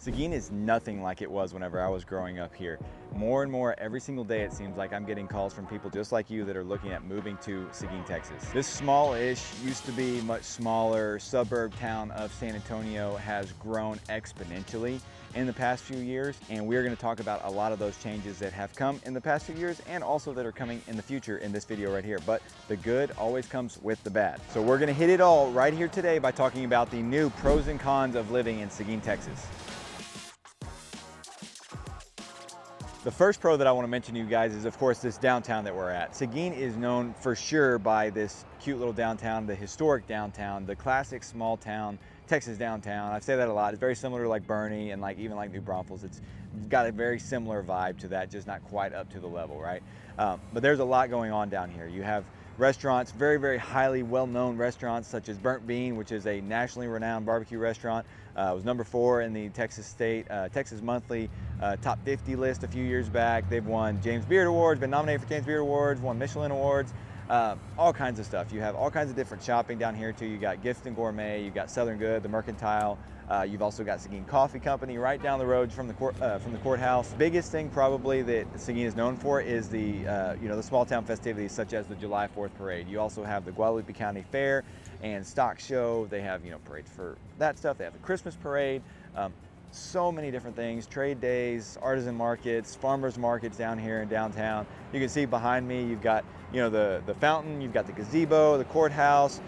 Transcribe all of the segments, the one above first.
Seguin is nothing like it was whenever I was growing up here. More and more every single day it seems like I'm getting calls from people just like you that are looking at moving to Seguin, Texas. This small-ish, used to be much smaller suburb town of San Antonio has grown exponentially in the past few years, and we're going to talk about a lot of those changes that have come in the past few years and also that are coming in the future in this video right here. But the good always comes with the bad. So we're going to hit it all right here today by talking about the new pros and cons of living in Seguin, Texas. The first pro that I want to mention to you guys is, of course, this downtown that we're at. Seguin is known for sure by this cute little downtown, the historic downtown, the classic small town Texas downtown. I say that a lot. It's very similar to like Bernie and even like New Braunfels. It's got a very similar vibe to that, just not quite up to the level, right? But there's a lot going on down here. You have restaurants, very, very highly well-known restaurants such as Burnt Bean, which is a nationally renowned barbecue restaurant. It was number 4 in the Texas Monthly Top 50 list a few years back. They've won James Beard Awards, been nominated for James Beard Awards, won Michelin Awards, all kinds of stuff. You have all kinds of different shopping down here too. You got Gift and Gourmet, you've got Southern Good, the Mercantile. You've also got Seguin Coffee Company right down the road from the courthouse. Biggest thing probably that Seguin is known for is the the small town festivities such as the July 4th parade. You also have the Guadalupe County Fair and stock show. They have parades for that stuff. They have the Christmas parade. So many different things, trade days, artisan markets, farmers markets down here in downtown. You can see behind me, you've got the fountain, you've got the gazebo, the courthouse.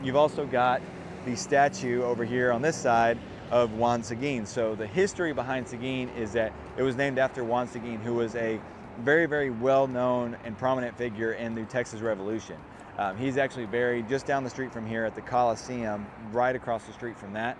You've also got the statue over here on this side of Juan Seguin. So the history behind Seguin is that it was named after Juan Seguin, who was a very, very well-known and prominent figure in the Texas Revolution. He's actually buried just down the street from here at the Coliseum, right across the street from that.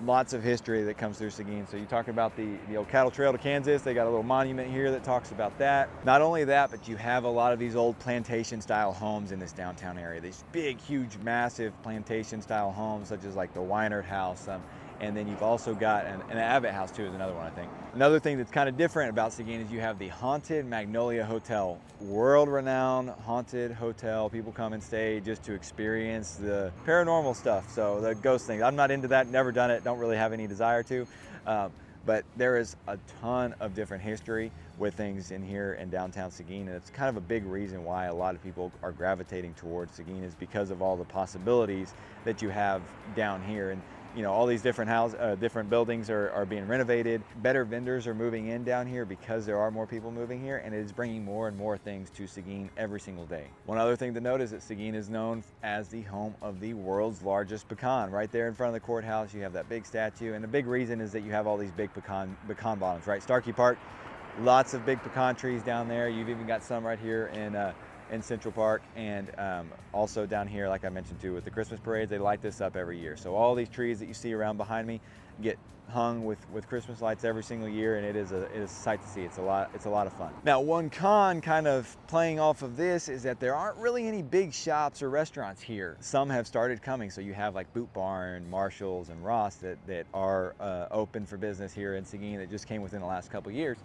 Lots of history that comes through Seguin. So you talk about the old cattle trail to Kansas, they got a little monument here that talks about that. Not only that, but you have a lot of these old plantation style homes in this downtown area. These big, huge, massive plantation style homes, such as like the Weinert House. And then you've also got an Abbott House too is another one, I think. Another thing that's kind of different about Seguin is you have the Haunted Magnolia Hotel, world-renowned haunted hotel. People come and stay just to experience the paranormal stuff. So the ghost thing, I'm not into that, never done it, don't really have any desire to. But there is a ton of different history with things in here in downtown Seguin, and it's kind of a big reason why a lot of people are gravitating towards Seguin is because of all the possibilities that you have down here. And all these different buildings are being renovated. Better vendors are moving in down here because there are more people moving here, and it is bringing more and more things to Seguin every single day. One other thing to note is that Seguin is known as the home of the world's largest pecan. Right there in front of the courthouse, you have that big statue, and the big reason is that you have all these big pecan bottoms, right? Starkey Park, lots of big pecan trees down there. You've even got some right here in Central Park, and also down here, like I mentioned too, with the Christmas parades, they light this up every year. So all these trees that you see around behind me get hung with Christmas lights every single year, and it is a sight to see. It's a lot of fun. Now, one con kind of playing off of this is that there aren't really any big shops or restaurants here. Some have started coming, so you have like Boot Barn, Marshall's, and Ross that are open for business here in Seguin that just came within the last couple years.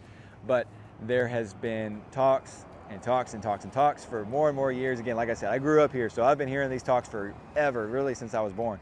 But there has been talks for more and more years. Again, like I said, I grew up here, so I've been hearing these talks forever, really since I was born.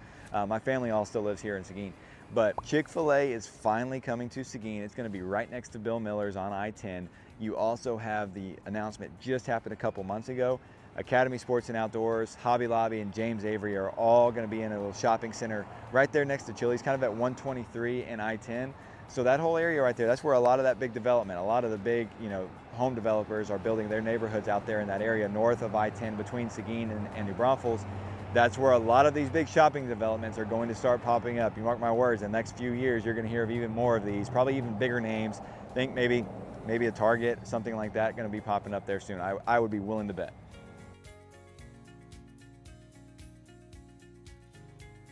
My family all still lives here in Seguin. But Chick-fil-A is finally coming to Seguin. It's going to be right next to Bill Miller's on I-10. You also have the announcement just happened a couple months ago. Academy Sports and Outdoors, Hobby Lobby, and James Avery are all going to be in a little shopping center right there next to Chili's, kind of at 123 and I-10. So that whole area right there, that's where a lot of that big development, a lot of the big, home developers are building their neighborhoods out there in that area north of I-10 between Seguin and New Braunfels. That's where a lot of these big shopping developments are going to start popping up. You mark my words, in the next few years, you're going to hear of even more of these, probably even bigger names. Think maybe a Target, something like that, going to be popping up there soon. I would be willing to bet.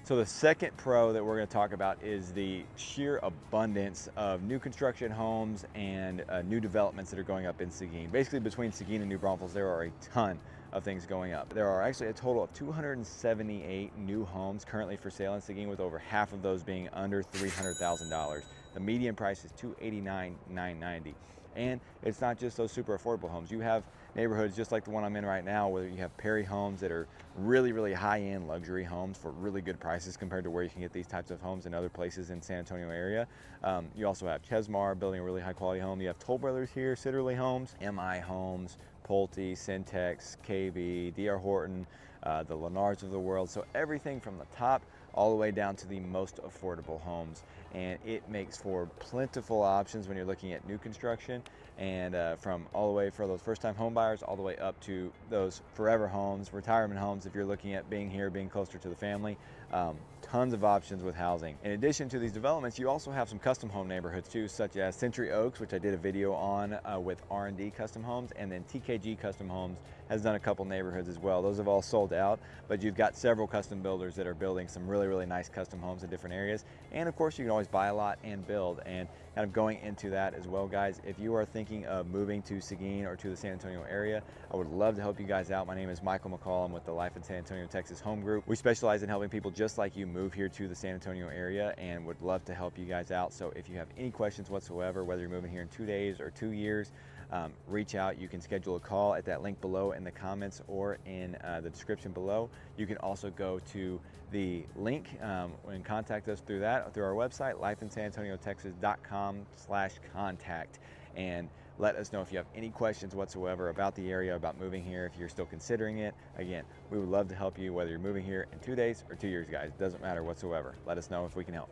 So the second pro that we're going to talk about is the sheer abundance of new construction homes and new developments that are going up in Seguin. Basically, between Seguin and New Braunfels, there are a ton of things going up. There are actually a total of 278 new homes currently for sale in Seguin, with over half of those being under $300,000. The median price is $289,990. And it's not just those super affordable homes. You have neighborhoods just like the one I'm in right now, where you have Perry homes that are really high-end luxury homes for really good prices compared to where you can get these types of homes in other places in San Antonio area. You also have Chesmar building a really high quality home. You have Toll Brothers here, Sitterly Homes, MI Homes, Pulte, Syntex, KB, DR Horton, the Lennards of the world. So everything from the top all the way down to the most affordable homes. And it makes for plentiful options when you're looking at new construction, and from all the way for those first-time home buyers all the way up to those forever homes, retirement homes if you're looking at being here, being closer to the family. Tons of options with housing. In addition to these developments, you also have some custom home neighborhoods too, such as Century Oaks, which I did a video on with R&D Custom Homes, and then TKG Custom Homes has done a couple neighborhoods as well. Those have all sold out, but you've got several custom builders that are building some really nice custom homes in different areas. And of course, you can always buy a lot and build. And kind of going into that as well, guys, if you are thinking of moving to Seguin or to the San Antonio area, I would love to help you guys out. My name is Michael McCall. I'm with the Life in San Antonio, Texas Home Group. We specialize in helping people just like you move here to the San Antonio area, and would love to help you guys out. So if you have any questions whatsoever, whether you're moving here in 2 days or 2 years, reach out. You can schedule a call at that link below in the comments or in the description below. You can also go to the link and contact us through that, through our website, lifeinsanantoniotexas.com/contact, and let us know if you have any questions whatsoever about the area, about moving here, if you're still considering it. Again, we would love to help you, whether you're moving here in 2 days or 2 years, guys. It doesn't matter whatsoever. Let us know if we can help.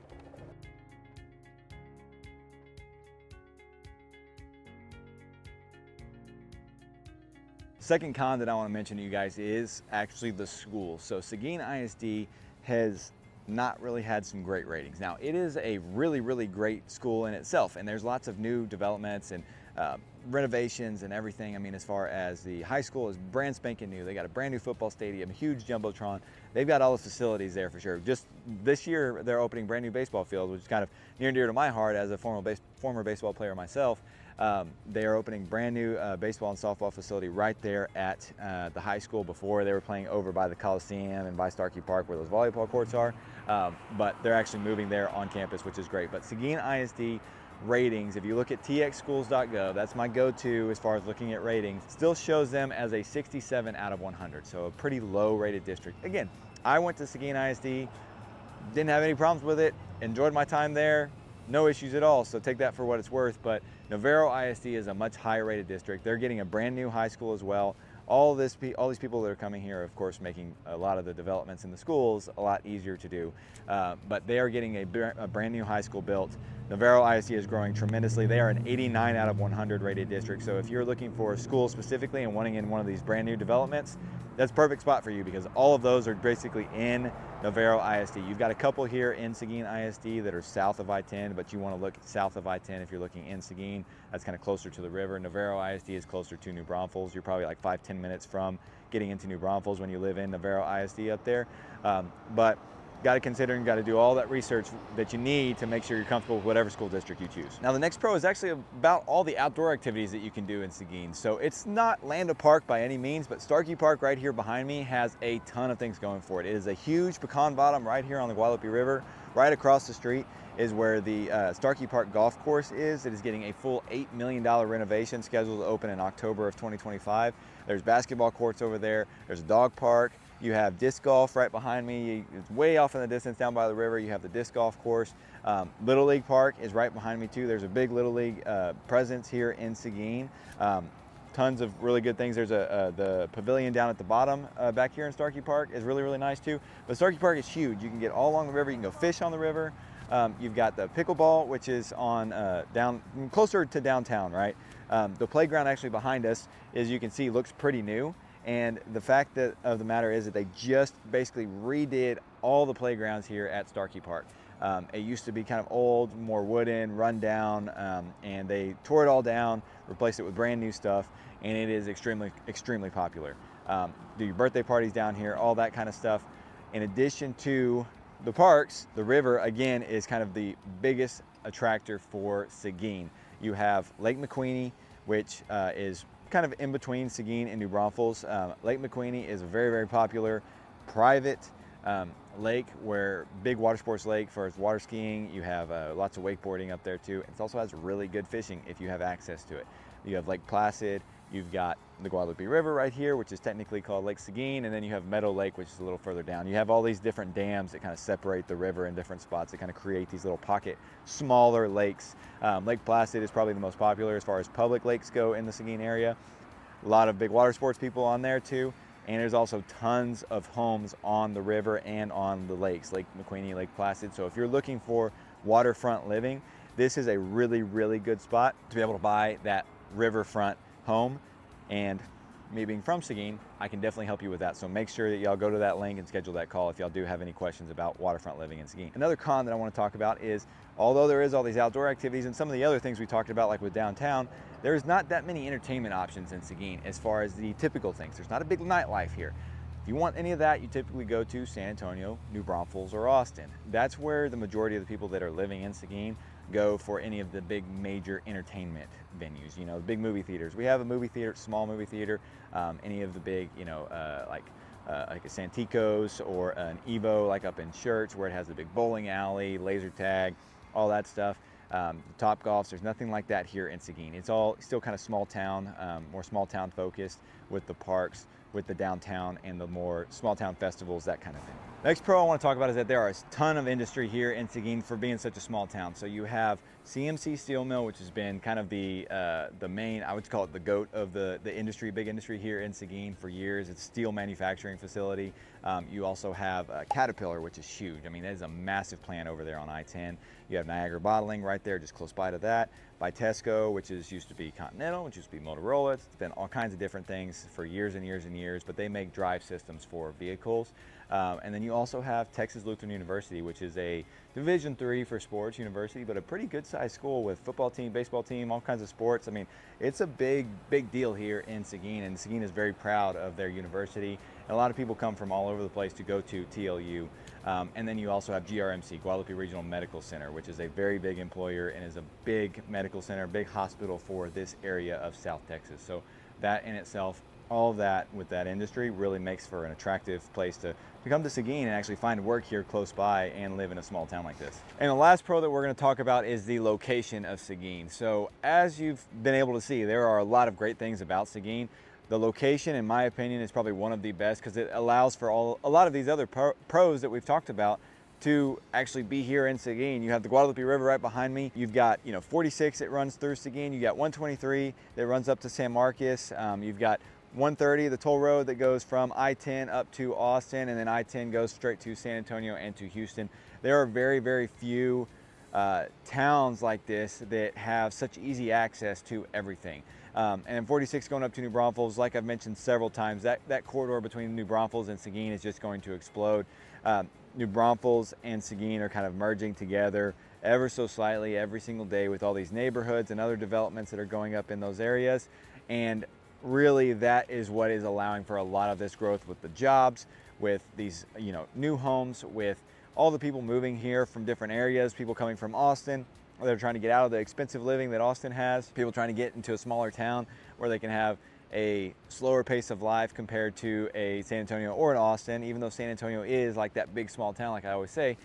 Second con that I want to mention to you guys is actually the school. So Seguin ISD has not really had some great ratings. Now, it is a really great school in itself, and there's lots of new developments and renovations and everything. I mean, as far as the high school is brand spanking new. They got a brand new football stadium, huge jumbotron. They've got all the facilities there for sure. Just this year, they're opening brand new baseball fields, which is kind of near and dear to my heart as a former baseball player myself. They are opening brand new baseball and softball facility right there at the high school. Before, they were playing over by the Coliseum and by Starkey Park where those volleyball courts are, but they're actually moving there on campus, which is great. But Seguin ISD ratings, if you look at txschools.gov, that's my go-to as far as looking at ratings, still shows them as a 67 out of 100, so a pretty low rated district. Again, I went to Seguin ISD, didn't have any problems with it, enjoyed my time there, no issues at all, so take that for what it's worth. But Navarro ISD is a much higher rated district. They're getting a brand new high school as well. All these people that are coming here are, of course, making a lot of the developments in the schools a lot easier to do. But they are getting a brand new high school built. Navarro ISD is growing tremendously. They are an 89 out of 100 rated district. So if you're looking for a school specifically and wanting in one of these brand new developments, that's a perfect spot for you, because all of those are basically in Navarro ISD. You've got a couple here in Seguin ISD that are south of I-10, but you want to look south of I-10 if you're looking in Seguin. That's kind of closer to the river. Navarro ISD is closer to New Braunfels. You're probably like 5-10 minutes from getting into New Braunfels when you live in Navarro ISD up there. But got to consider and got to do all that research that you need to make sure you're comfortable with whatever school district you choose. Now, the next pro is actually about all the outdoor activities that you can do in Seguin. So it's not Lando Park by any means, but Starkey Park right here behind me has a ton of things going for it. It is a huge pecan bottom right here on the Guadalupe River. Right across the street is where the Starkey Park golf course is. It is getting a full $8 million renovation scheduled to open in October of 2025. There's basketball courts over there. There's a dog park. You have disc golf right behind me. It's way off in the distance down by the river. You have the disc golf course. Little League Park is right behind me too. There's a big Little League presence here in Seguin. Tons of really good things. There's the pavilion down at the bottom back here in Starkey Park is really nice too. But Starkey Park is huge. You can get all along the river. You can go fish on the river. You've got the pickleball, which is on down closer to downtown, right? The playground actually behind us, as you can see, looks pretty new. And the fact of the matter is that they just basically redid all the playgrounds here at Starkey Park. It used to be kind of old, more wooden, run down, and they tore it all down, replaced it with brand new stuff, and it is extremely popular. Do your birthday parties down here, all that kind of stuff. In addition to the parks, the river, again, is kind of the biggest attractor for Seguin. You have Lake McQueeney, which is kind of in between Seguin and New Braunfels. Lake McQueeney is a very popular private lake, where big water sports lake for its water skiing. You have lots of wakeboarding up there too. It also has really good fishing if you have access to it. You have Lake Placid, You've got the Guadalupe River right here, which is technically called Lake Seguin, and then you have Meadow Lake, which is a little further down. You have all these different dams that kind of separate the river in different spots that kind of create these little pocket, smaller lakes. Lake Placid is probably the most popular as far as public lakes go in the Seguin area. A lot of big water sports people on there too. And there's also tons of homes on the river and on the lakes, Lake McQueeney, Lake Placid. So if you're looking for waterfront living, this is a really, really good spot to be able to buy that riverfront home. And me being from Seguin, I can definitely help you with that. So make sure that y'all go to that link and schedule that call if y'all do have any questions about waterfront living in Seguin. Another con that I want to talk about is, although there is all these outdoor activities and some of the other things we talked about, like with downtown, there's not that many entertainment options in Seguin as far as the typical things. There's not a big nightlife here. If you want any of that, you typically go to San Antonio, New Braunfels, or Austin. That's where the majority of the people that are living in Seguin go for any of the big major entertainment venues, you know, the big movie theaters. We have a movie theater, small movie theater, any of the big, you know, like a Santikos or an Evo, like up in Church, where it has a big bowling alley, laser tag, all that stuff. The Top Golfs, there's nothing like that here in Seguin. It's all still kind of small town, more small town focused, with the parks, with the downtown, and the more small town festivals, that kind of thing. Next pro I want to talk about is that there are a ton of industry here in Seguin for being such a small town. So you have CMC Steel Mill, which has been kind of the main, I would call it the goat of the industry, big industry here in Seguin for years. It's a steel manufacturing facility. You also have Caterpillar, which is huge. I mean, that is a massive plant over there on I-10. You have Niagara Bottling right there, just close by to that. Vitesco, which used to be Continental, which used to be Motorola. It's been all kinds of different things for years and years and years, but they make drive systems for vehicles. And then you also have Texas Lutheran University, which is a Division III for sports university, but a pretty good sized school with football team, baseball team, all kinds of sports. I mean, it's a big deal here in Seguin, and Seguin is very proud of their university. And a lot of people come from all over the place to go to TLU. And then you also have GRMC, Guadalupe Regional Medical Center, which is a very big employer and is a big medical center, big hospital for this area of South Texas. So that in itself, all of that with that industry really makes for an attractive place to come to Seguin and actually find work here close by and live in a small town like this. And the last pro that we're going to talk about is the location of Seguin. So as you've been able to see, there are a lot of great things about Seguin. The location, in my opinion, is probably one of the best because it allows for a lot of these other pros that we've talked about to actually be here in Seguin. You have the Guadalupe River right behind me. You've got, 46 that runs through Seguin. You got 123 that runs up to San Marcos. You've got 130, the toll road that goes from I-10 up to Austin, and then I-10 goes straight to San Antonio and to Houston. There are very, very few towns like this that have such easy access to everything. And 46 going up to New Braunfels, like I've mentioned several times, that corridor between New Braunfels and Seguin is just going to explode. New Braunfels and Seguin are kind of merging together ever so slightly every single day with all these neighborhoods and other developments that are going up in those areas. And really that is what is allowing for a lot of this growth with the jobs, with these new homes, with all the people moving here from different areas, people coming from Austin. They're trying to get out of the expensive living that Austin has, people trying to get into a smaller town where they can have a slower pace of life compared to a San Antonio or an Austin. Even though San Antonio is like that big small town, like I always say,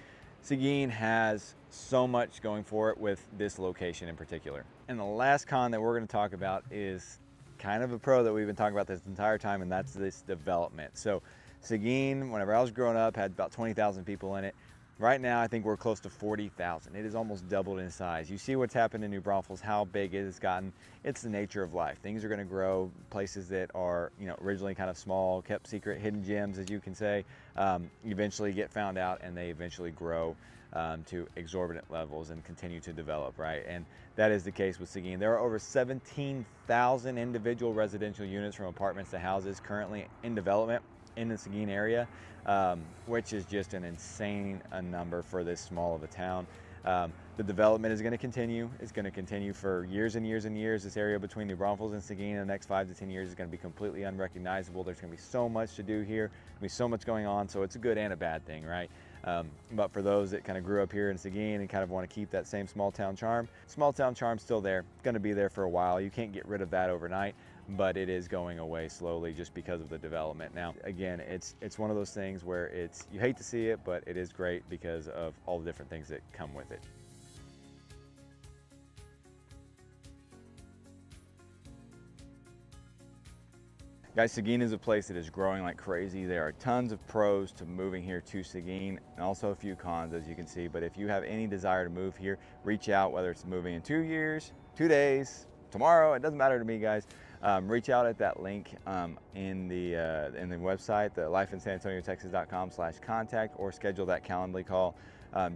Seguin has so much going for it with this location in particular. And the last con that we're going to talk about is kind of a pro that we've been talking about this entire time, and that's this development. So Seguin, whenever I was growing up, had about 20,000 people in it. Right now, I think we're close to 40,000. It has almost doubled in size. You see what's happened in New Braunfels, how big it has gotten. It's the nature of life. Things are going to grow. Places that are, originally kind of small, kept secret, hidden gems, as you can say, eventually get found out, and they eventually grow to exorbitant levels and continue to develop, right? And that is the case with Seguin. There are over 17,000 individual residential units from apartments to houses currently in development in the Seguin area, which is just an insane number for this small of a town. The development is going to continue. It's going to continue for years and years and years. This area between New Braunfels and Seguin in the next 5 to 10 years is going to be completely unrecognizable. There's going to be so much to do here. There's going to be so much going on. So it's a good and a bad thing, right? But for those that kind of grew up here in Seguin and kind of want to keep that same small town charm's still there. It's going to be there for a while. You can't get rid of that overnight, but it is going away slowly just because of the development. Now, again, it's one of those things where you hate to see it, but it is great because of all the different things that come with it. Guys, Seguin is a place that is growing like crazy. There are tons of pros to moving here to Seguin, and also a few cons, as you can see. But if you have any desire to move here, reach out, whether it's moving in 2 years, 2 days, tomorrow, it doesn't matter to me, guys. Reach out at that link in the website, the lifeinsanantoniotexas.com/contact, or schedule that Calendly call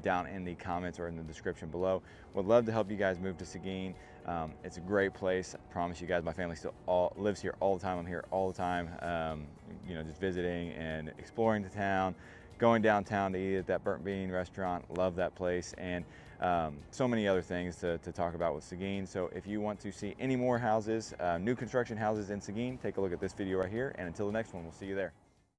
down in the comments or in the description below. Would love to help you guys move to Seguin. It's a great place. I promise you guys, my family still lives here all the time. I'm here all the time, you know, just visiting and exploring the town, going downtown to eat at that Burnt Bean restaurant. Love that place, and so many other things to talk about with Seguin. So if you want to see any more houses, new construction houses in Seguin, take a look at this video right here. And until the next one, we'll see you there.